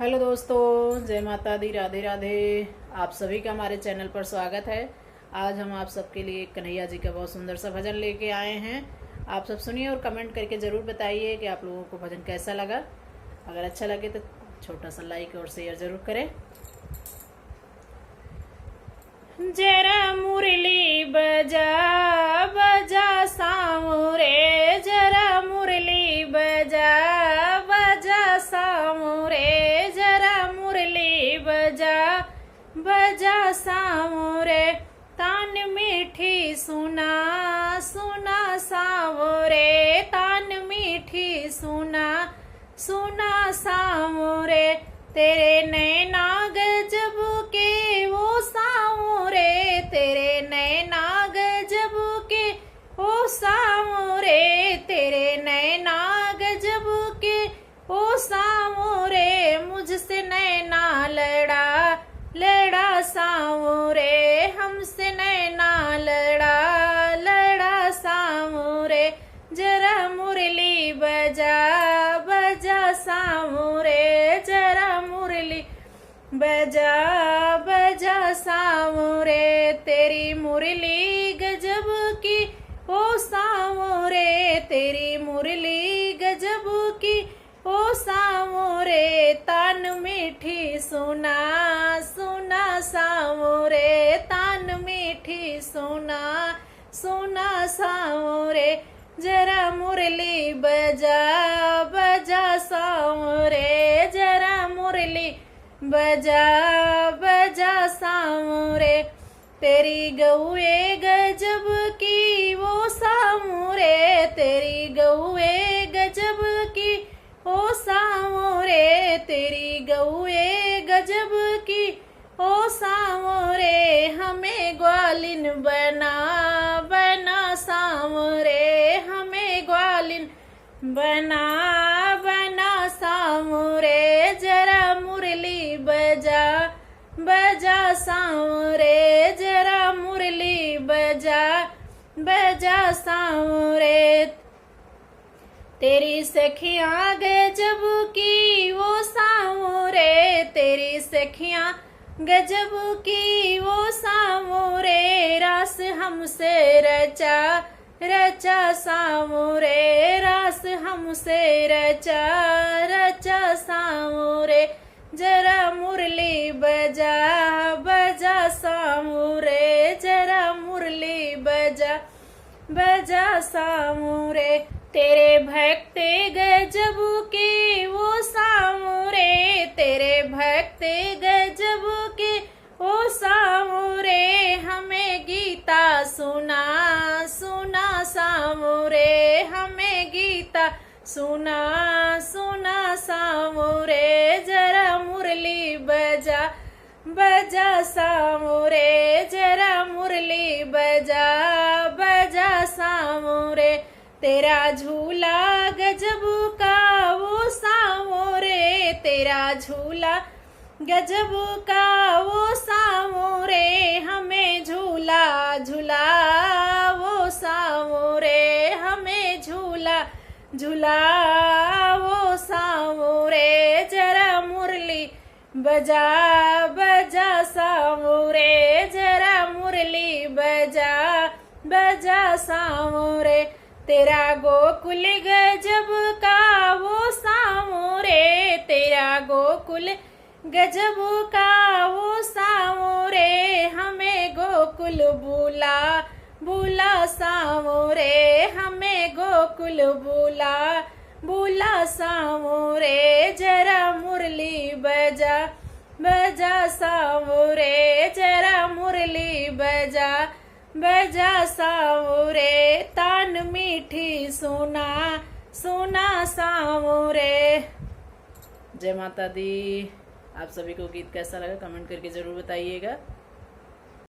Hello दोस्तों, जय माता दी, राधे राधे। आप सभी का हमारे चैनल पर स्वागत है। आज हम आप सबके लिए कन्हैया जी का बहुत सुंदर सा भजन लेके आए हैं। आप सब सुनिए और कमेंट करके ज़रूर बताइए कि आप लोगों को भजन कैसा लगा। अगर अच्छा लगे तो छोटा सा लाइक और शेयर ज़रूर करें। जरा मुरली बजा बजा सामुरे, जरा मुरली बजा बजा सामुरे, जरा मुरली बजा बजा सामुरे। तान मीठी सुना सुना सामुरे, तान मीठी सुना सुना सामुरे। तेरे नैना गजब के वो सामुरे, तेरे नैना गजब के वो सामुरे, तेरे नैना गजब के वो सामुरे। मुझसे नैना लड़ा लड़ा सामुरे, हमसे नैना लड़ा लड़ा सामुरे। जरा मुरली बजा बजा सामुरे, जरा मुरली बजा बजा सामुरे। तेरी मुरली गजब की ओ सामुरे, तेरी मुरली गजब की ओ सामुरे। तान मीठी सुना सुना सामुरे, तान मीठी सुना सुना सामुरे। जरा मुरली बजा बजा सामुरे, जरा मुरली बजा बजा सामुरे। तेरी गौए गजब की वो सामुरे, तेरी गौए गजब की ओ सामुरे, तेरी गौए गजब की ओ सामुरे। हमें ग्वालिन बना बना सामुरे, हमें ग्वालिन बना बना सामुरे। जरा मुरली बजा बजा सामुरे, जरा मुरली बजा बजा सामुरे। तेरी सखियां गजब की वो सामुरे, तेरी सखियां गजब की वो सामुरे। रास हमसे रचा रचा सामुरे, रास हमसे रचा रचा सामुरे। जरा मुरली बजा बजा सामुरे, जरा मुरली बजा बजा सामुरे। तेरे भक्ते गजब के वो सामुरे, तेरे भक्ते गजब के वो सामुरे। हमें गीता सुना सुना सामुरे, हमें गीता सुना सुना सामुरे। जरा मुरली बजा बजा सामुरे, जरा मुरली बजा बजा सामुरे। तेरा झूला गजब का वो सामुरे, तेरा झूला गजब का वो सामुरे। हमें झूला झूला वो सामुरे, हमें झूला झूला वो सामुरे। जरा मुरली बजा बजा सामुरे, जरा मुरली बजा बजा सामुरे। तेरा गोकुल गजब का वो सामुरे, तेरा गोकुल गजब का वो सामुरे। हमें गोकुल बुला बुला सामुरे, हमें गोकुल बुला बुला सामुरे। जरा मुरली बजा बजा सामुरे, जरा मुरली बजा बजा सामुरे। तान मीठी सुना सुना सामुरे। जय माता दी। आप सभी को गीत कैसा लगा कमेंट करके ज़रूर बताइएगा।